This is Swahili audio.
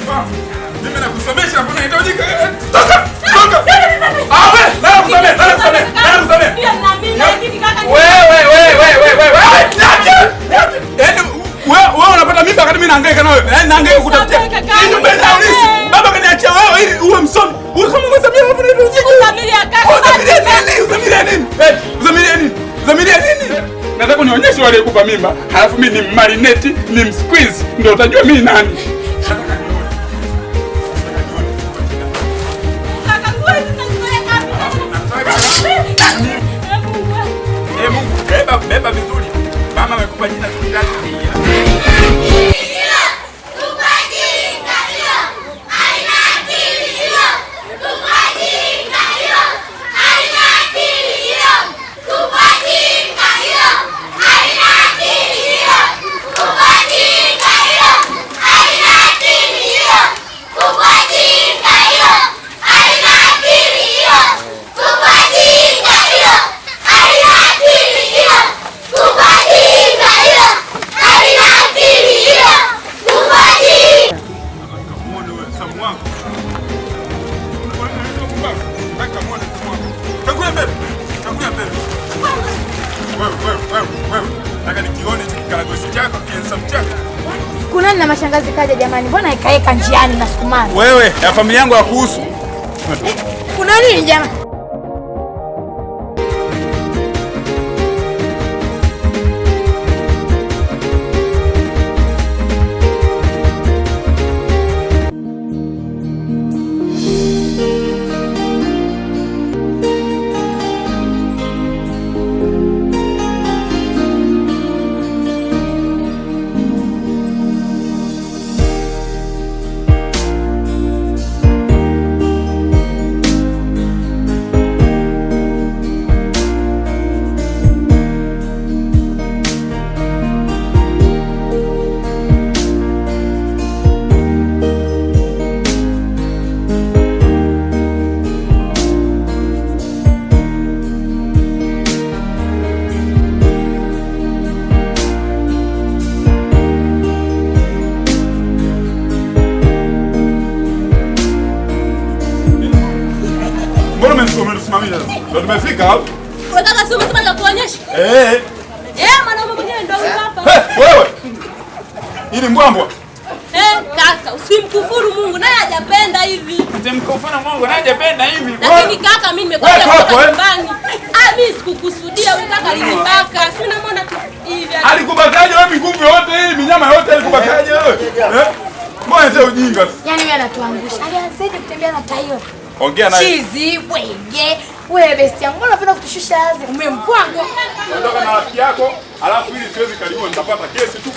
Mimi nakusomesha hapo unahitajika. Toka! Toka! Lala kusamea. Wewe unapata mimba wakati mimi nahangaika na wewe. Nahangaika kutafutia. Nyumba ya ulisi. Baba kaniachia wewe ili uwe msomi. Wewe kama ungesamia hapo ndio usiku. Uzamilia nini? Nataka unionyeshe wale kupa mimba. Halafu mimi ni marinate, ni msqueeze. Ndio utajua mimi nani. Beba vizuri. Mama amekupa jina zuri. Kuna nini na mashangazi kaja jamani? Mbona ikaeka njiani na sukumani? Wewe, ya familia yangu ya kuhusu. Kuna nini jamani? Ndio nimefika hapo. Unataka soma soma za kuonyesha? Mwanaume mwenyewe ndio hapa. Wewe. Ili mbwambwa. Kaka, usimkufuru Mungu naye hajapenda hivi. Usimkufuru Mungu naye hajapenda hivi. Lakini kaka mimi nimekuja kutoka nyumbani. Mimi sikukusudia wewe kaka alinibaka. Si unamwona tu hivi. Alikubakaje wewe miguu yote hii, minyama yote alikubakaje wewe? Mbona sio ujinga? Yaani wewe anatuangusha. Alianzaje kutembea na tayo? Ongea naye. Chizi, wege. Wewe besti yangu unapenda kutushusha azi. Umempwanga. Unatoka na rafiki yako, alafu ili siwezi karibu nitapata kesi tu.